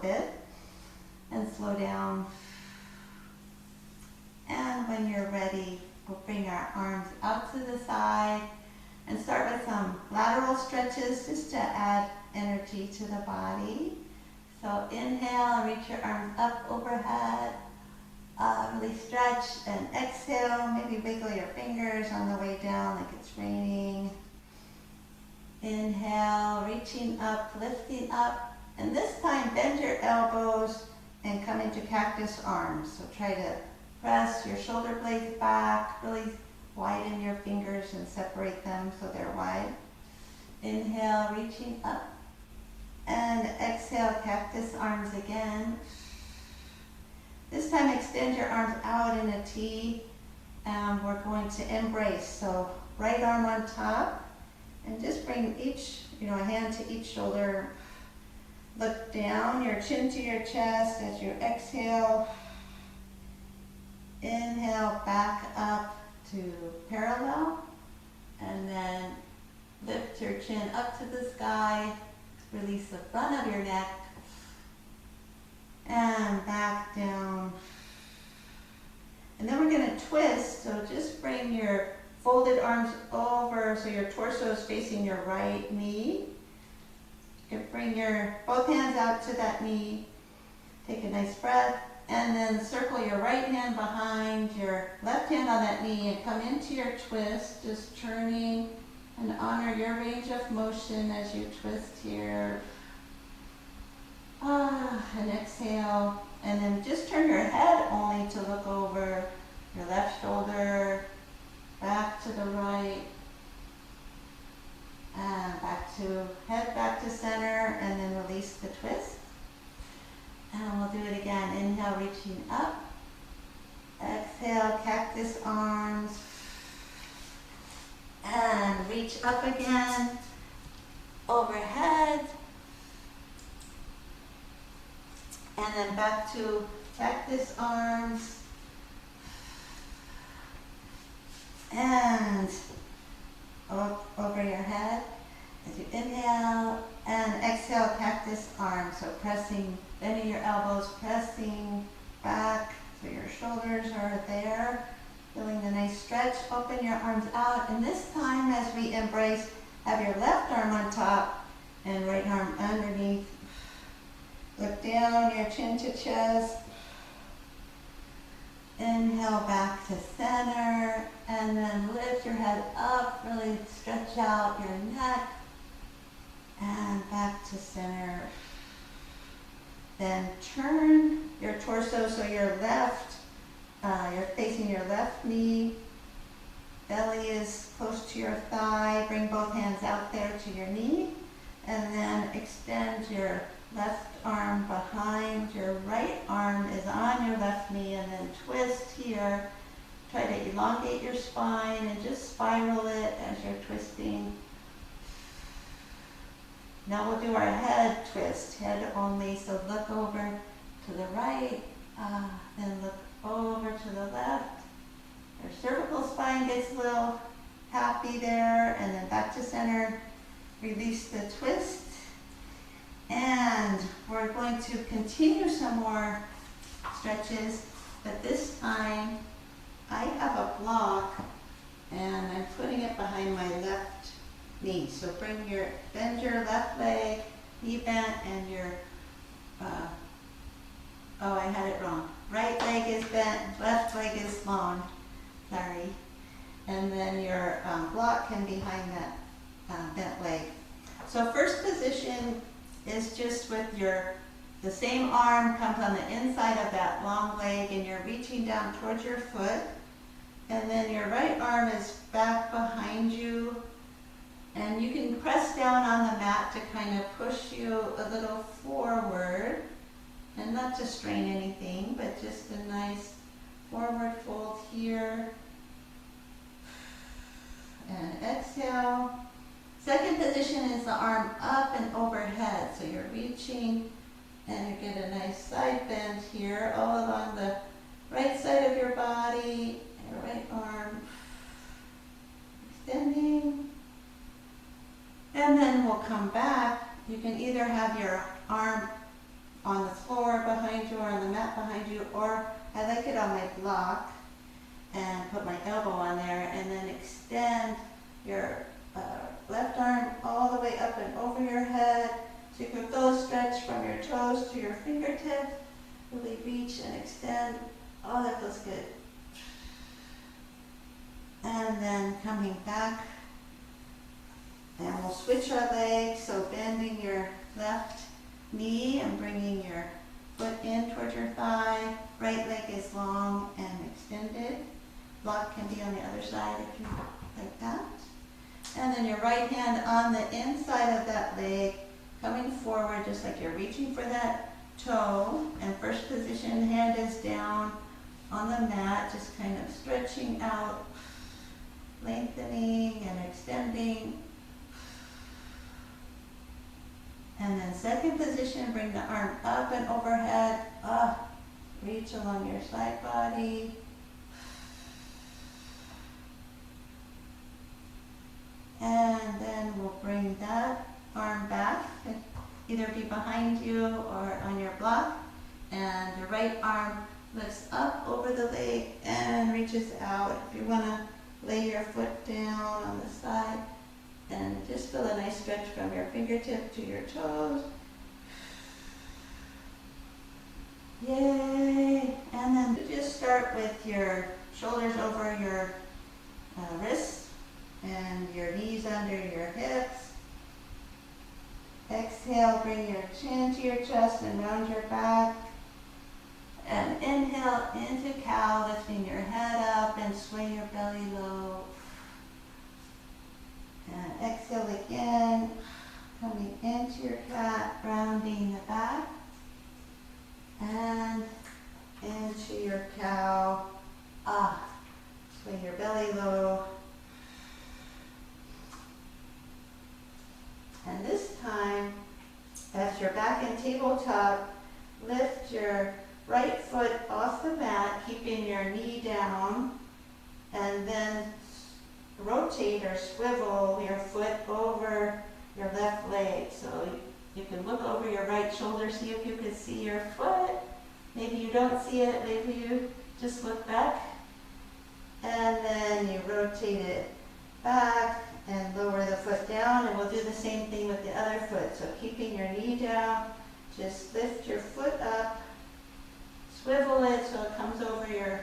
bit and slow down. And when you're ready, we'll bring our arms out to the side and start with some lateral stretches just to add energy to the body. So inhale and reach your arms up overhead. Really stretch, and exhale, maybe wiggle your fingers on the way down like it's raining. Inhale, reaching up, lifting up, and this time bend your elbows and come into cactus arms. So try to press your shoulder blades back, really widen your fingers and separate them so they're wide. Inhale, reaching up, and exhale, cactus arms again. This time extend your arms out in a T, and we're going to embrace. So right arm on top, and just bring each, a hand to each shoulder. Look down, your chin to your chest as you exhale. Inhale, back up to parallel, and then lift your chin up to the sky. Release the front of your neck, and back down. And then we're going to twist, so just bring your folded arms over so your torso is facing your right knee. You can bring your both hands out to that knee. Take a nice breath, and then circle your right hand behind your left hand on that knee and come into your twist, just turning and honor your range of motion as you twist here. And exhale, and then just turn your head only to look over your left shoulder, back to the right, and head back to center, and then release the twist. And we'll do it again. Inhale, reaching up. Exhale, cactus arms. And reach up again, overhead. And then back to cactus arms. And over your head as you inhale, and exhale, cactus arms. So bending your elbows, pressing back so your shoulders are there. Feeling the nice stretch. Open your arms out, and this time as we embrace, have your left arm on top and right arm underneath. Look down, your chin to chest. Inhale, back to center, and then lift your head up, really stretch out your neck, and back to center. Then turn your torso so you're facing your left knee, belly is close to your thigh, bring both hands out there to your knee, and then extend your left arm behind, your right arm is on your left knee, and then twist here. Try to elongate your spine and just spiral it as you're twisting. Now we'll do our head twist, head only, so look over to the right, then look over to the left. Your cervical spine gets a little happy there, and then back to center. Release the twist. And we're going to continue some more stretches, but this time I have a block and I'm putting it behind my left knee. So bend your left leg, knee bent, and your, I had it wrong. Right leg is bent, left leg is long, sorry. And then your block can be behind that bent leg. So first position is just with the same arm comes on the inside of that long leg, and you're reaching down towards your foot. And then your right arm is back behind you, and you can press down on the mat to kind of push you a little forward, and not to strain anything, but just a nice forward fold here. And exhale. Second position is the arm up and overhead. So you're reaching, and you get a nice side bend here all along the right side of your body. Your right arm extending. And then we'll come back. You can either have your arm on the floor behind you or on the mat behind you, or I like it on my block and put my elbow on there and then extend your left arm all the way up and over your head. So you can feel a stretch from your toes to your fingertips. Really reach and extend. Oh, that feels good. And then coming back, and we'll switch our legs, so bending your left knee and bringing your foot in towards your thigh. Right leg is long and extended. Block can be on the other side if you like that. And then your right hand on the inside of that leg, coming forward just like you're reaching for that toe. And first position, hand is down on the mat, just kind of stretching out, lengthening and extending. And then second position, bring the arm up and overhead, reach along your side body. And then we'll bring that arm back, either be behind you or on your block. And your right arm lifts up over the leg and reaches out. If you want to lay your foot down on the side, and just feel a nice stretch from your fingertip to your toes. Yay! And then just start with your shoulders over your wrists and your knees under your hips. Exhale, bring your chin to your chest and round your back. And inhale into cow, lifting your head up and sway your belly low. And exhale again, coming into your cat, rounding the back. And into your cow. Sway your belly low. And this time, as you're back in tabletop, lift your right foot off the mat, keeping your knee down, and then rotate or swivel your foot over your left leg. So you can look over your right shoulder, see if you can see your foot. Maybe you don't see it, maybe you just look back. And then you rotate it back and lower the foot down, and we'll do the same thing with the other foot. So keeping your knee down, just lift your foot up, swivel it so it comes over your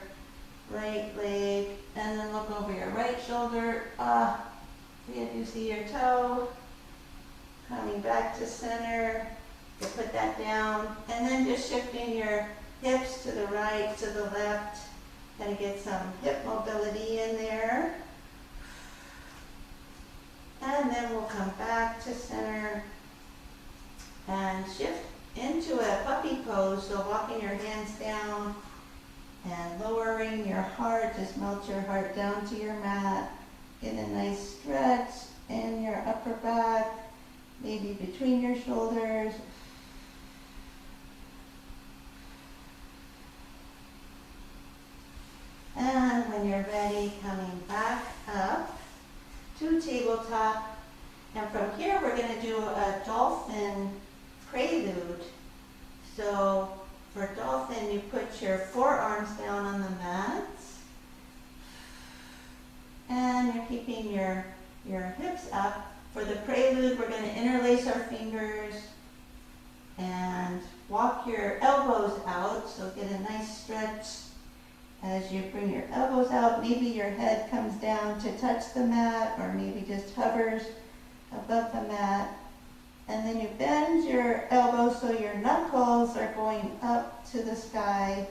right leg, and then look over your right shoulder. See if you see your toe. Coming back to center, you put that down, and then just shifting your hips to the right, to the left, kind of get some hip mobility in there. And then we'll come back to center and shift into a puppy pose, so walking your hands down and lowering your heart, just melt your heart down to your mat. Get a nice stretch in your upper back, maybe between your shoulders. And when you're ready, coming back up to tabletop. And from here, we're going to do a dolphin prelude. So for dolphin, you put your forearms down on the mat, and you're keeping your hips up. For the prelude, we're going to interlace our fingers and walk your elbows out, so get a nice stretch as you bring your elbows out. Maybe your head comes down to touch the mat, or maybe just hovers above the mat. And then you bend your elbows so your knuckles are going up to the sky.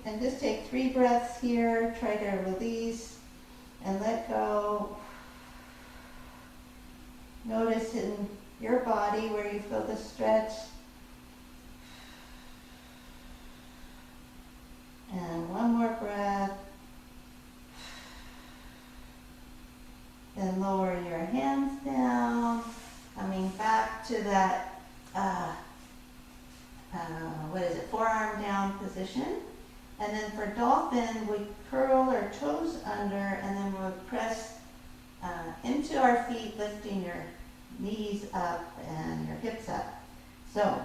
And just take 3 breaths here. Try to release and let go. Notice in your body where you feel the stretch. And one more breath. Then lower your hands down. Coming back to that, forearm down position. And then for dolphin, we curl our toes under, and then we'll press into our feet, lifting your knees up and your hips up. So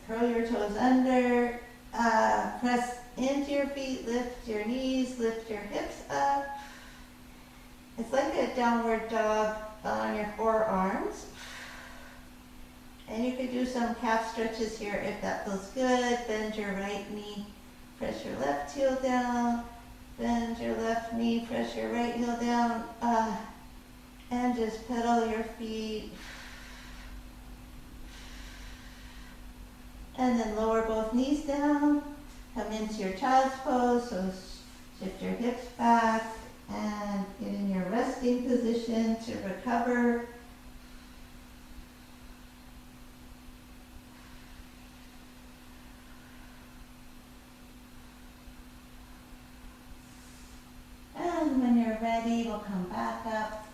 Curl your toes under, press into your feet, lift your knees, lift your hips up. It's like a downward dog on your forearms. And you could do some calf stretches here if that feels good. Bend your right knee, press your left heel down. Bend your left knee, press your right heel down. And just pedal your feet. And then lower both knees down. Come into your child's pose. So shift your hips back and get in your resting position to recover. And when you're ready, we'll come back up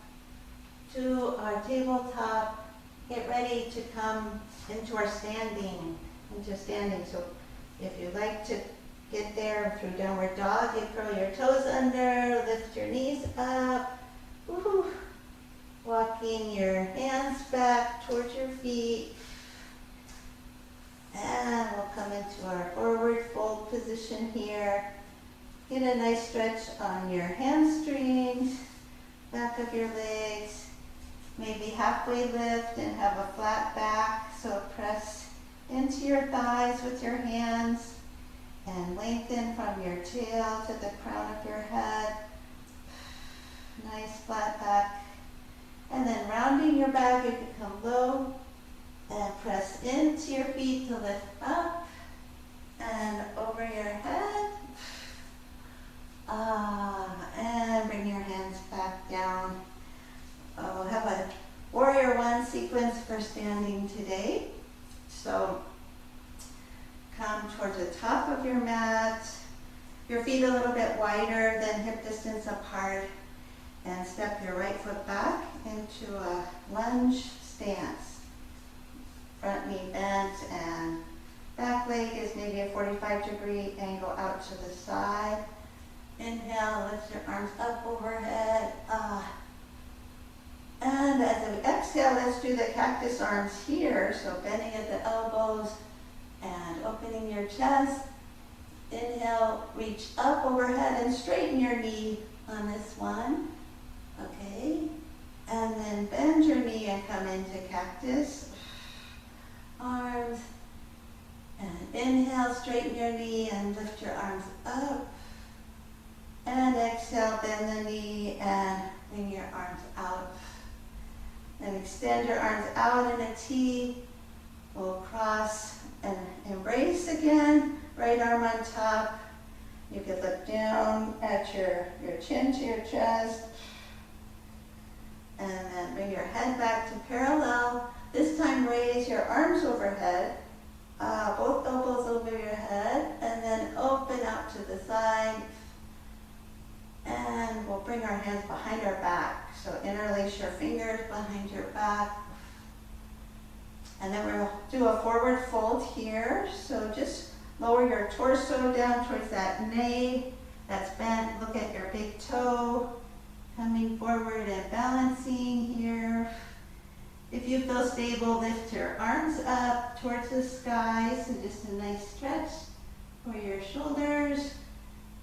to our tabletop. Get ready to come into our standing. So if you'd like to get there through downward dog, you curl your toes under, lift your knees up. Woo-hoo. Walking your hands back towards your feet. And we'll come into our forward fold position here. Get a nice stretch on your hamstrings, back of your legs. Maybe halfway lift and have a flat back. So press into your thighs with your hands and lengthen from your tail to the crown of your head. Nice flat back. And then rounding your back, you can come low and press into your feet to lift up and over your head. And bring your hands back down. We'll have a Warrior One sequence for standing today. So come towards the top of your mat, your feet a little bit wider than hip distance apart, and step your right foot back into a lunge stance. Front knee bent and back leg is maybe a 45-degree angle out to the side. Inhale, lift your arms up overhead. And as we exhale, let's do the cactus arms here. So bending at the elbows and opening your chest. Inhale, reach up overhead and straighten your knee on this one. Okay. And then bend your knee and come into cactus. Arms. And inhale, straighten your knee and lift your arms up. And exhale, bend the knee and bring your arms out. And extend your arms out in a T. We'll cross and embrace again. Right arm on top. You could look down at your chin to your chest. And then bring your head back to parallel. This time raise your arms overhead. Both elbows over your head. And then open out to the side. And we'll bring our hands behind our back. So interlace your fingers behind your back. And then we'll do a forward fold here. So just lower your torso down towards that knee that's bent. Look at your big toe coming forward and balancing here. If you feel stable, lift your arms up towards the sky. So just a nice stretch for your shoulders.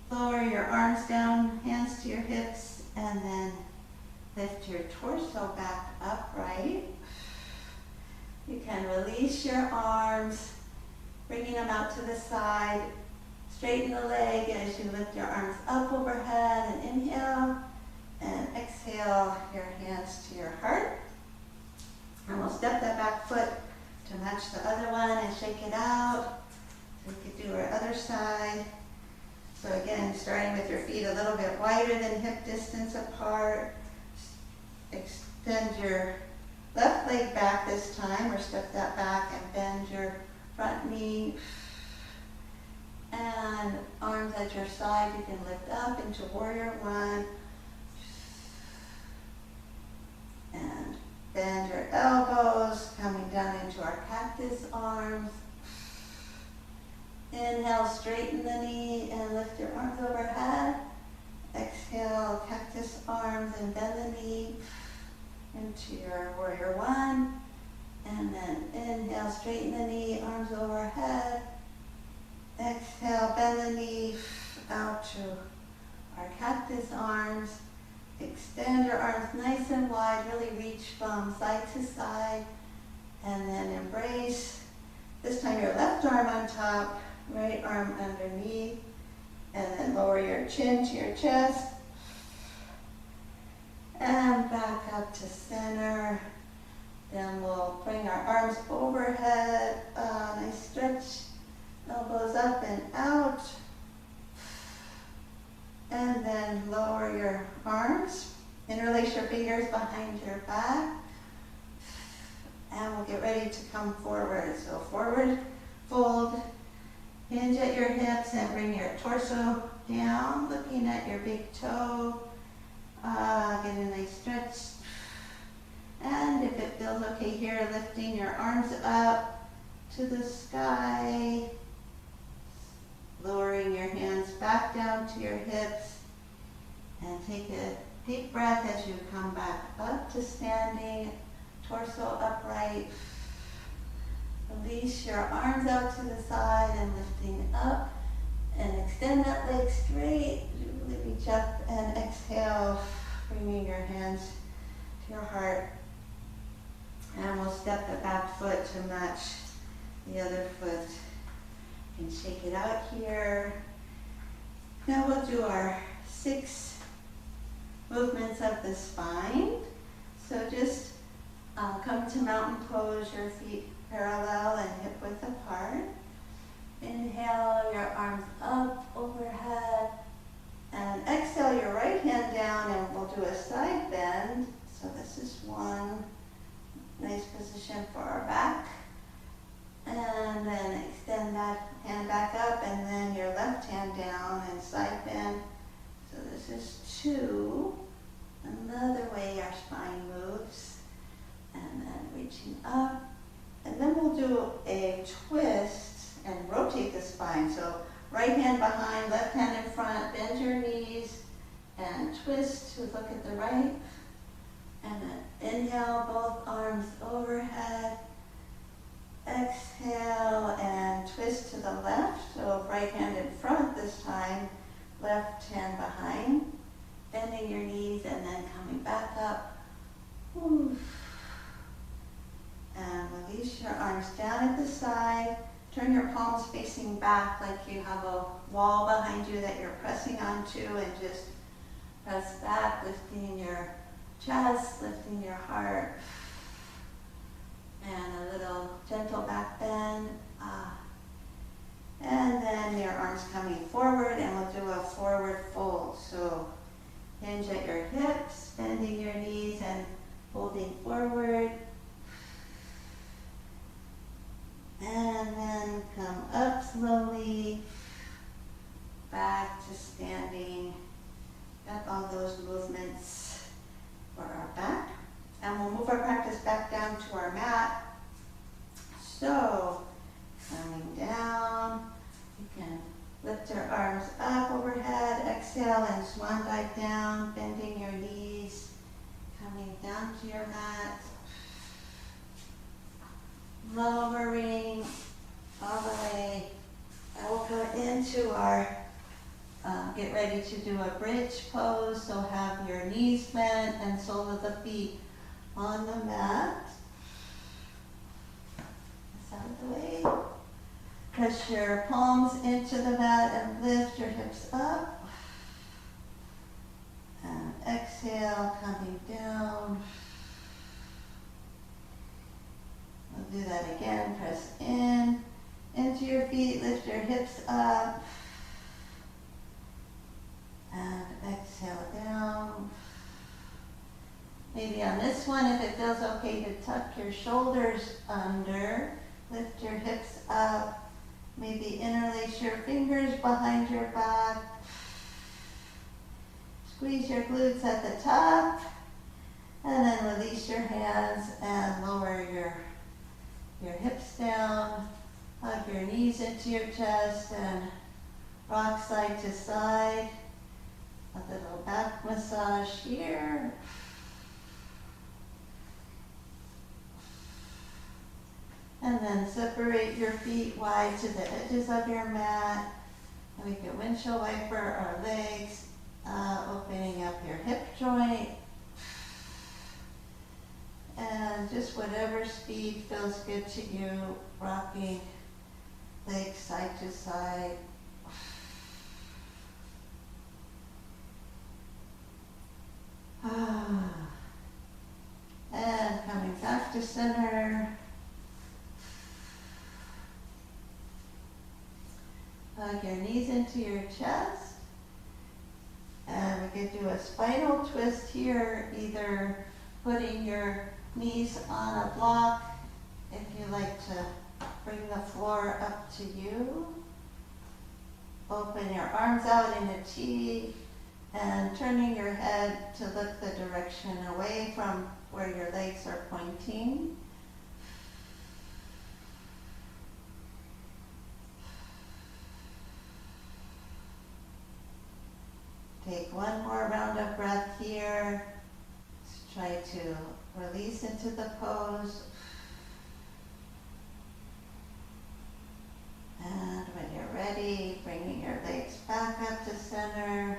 Lower your arms down, hands to your hips, and then lift your torso back upright. You can release your arms, bringing them out to the side. Straighten the leg as you lift your arms up overhead and inhale. And exhale your hands to your heart. And we'll step that back foot to match the other one and shake it out. So we could do our other side. So again, starting with your feet a little bit wider than hip distance apart. Extend your left leg back this time, or step that back and bend your front knee. And arms at your side, you can lift up into Warrior One. And bend your elbows, coming down into our cactus arms. Inhale, straighten the knee and lift your arms overhead. Exhale, cactus arms and bend the knee into your Warrior One. And then inhale, straighten the knee, arms overhead. Exhale, bend the knee out to our cactus arms. Extend your arms nice and wide, really reach from side to side. And then embrace. This time your left arm on top, right arm underneath. And then lower your chin to your chest. And back up to center. Then we'll bring our arms overhead. Nice stretch. Elbows up and out. And then lower your arms. Interlace your fingers behind your back. And we'll get ready to come forward. So forward fold. Hinge at your hips and bring your torso down, looking at your big toe. Get a nice stretch. And if it feels okay here, lifting your arms up to the sky. Lowering your hands back down to your hips. And take a deep breath as you come back up to standing, torso upright. Release your arms out to the side and lifting up. And extend that leg straight. Really reach up and exhale, bringing your hands to your heart. And we'll step the back foot to match the other foot. And shake it out here. Now we'll do our 6 movements of the spine. So just come to mountain pose, your feet parallel and hip width apart. Inhale, your arms up overhead. And exhale your right hand down and we'll do a side bend. So this is one nice position for our back. And then extend that hand back up and then your left hand down and side bend. So this is 2. Another way our spine moves. And then reaching up. And then we'll do a twist and rotate the spine. So right hand behind, left hand in front, bend your knees and twist to look at the right. And then inhale, both arms overhead. Exhale and twist to the left. So right hand in front this time, left hand behind. Bending your knees and then coming back up. Oof. And release your arms down at the side. Turn your palms facing back like you have a wall behind you that you're pressing onto, and just press back, lifting your chest, lifting your heart. And a little gentle back bend. And then your arms coming forward, and we'll do a forward fold. So hinge at your hips, bending your knees and folding forward. And then come up slowly, back to standing. Got all those movements for our back. And we'll move our practice back down to our mat. So, coming down, you can lift your arms up overhead, exhale and swan dive down, bending your knees, coming down to your mat. Lowering all the way. I will go into our, get ready to do a bridge pose. So have your knees bent and soles of the feet on the mat. That's out of the way. Press your palms into the mat and lift your hips up. And exhale, coming down. We'll do that again. Press in, into your feet, lift your hips up. And exhale down. Maybe on this one, if it feels okay to tuck your shoulders under, lift your hips up. Maybe interlace your fingers behind your back. Squeeze your glutes at the top. And then release your hands and lower your hips down, hug your knees into your chest and rock side to side. A little back massage here. And then separate your feet wide to the edges of your mat. We can windshield wiper our legs, opening up your hip joint. And just whatever speed feels good to you, rocking legs side to side. And coming back to center. Hug your knees into your chest. And we could do a spinal twist here, either putting your knees on a block, if you like to bring the floor up to you. Open your arms out in a T and turning your head to look the direction away from where your legs are pointing. Take one more round of breath here. Let's try to release into the pose. And when you're ready, bringing your legs back up to center.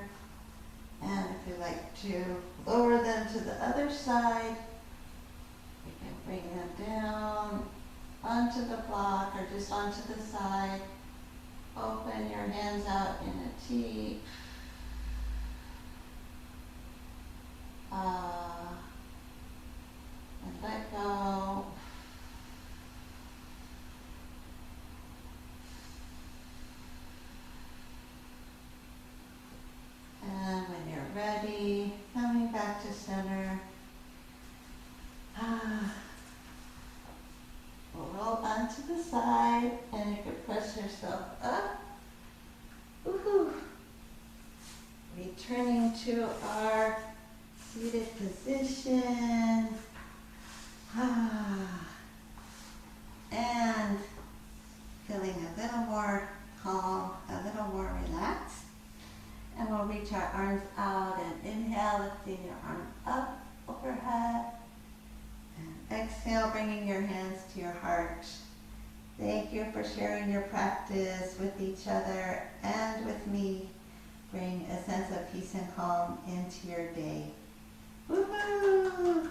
And if you like to lower them to the other side, you can bring them down onto the block or just onto the side. Open your hands out in a T. And let go. And when you're ready, coming back to center. Roll onto the side and you can press yourself up. Woohoo! Returning to our seated position. And feeling a little more calm, a little more relaxed. And we'll reach our arms out and inhale, lifting your arm up overhead. And exhale, bringing your hands to your heart. Thank you for sharing your practice with each other and with me. Bring a sense of peace and calm into your day. Woohoo!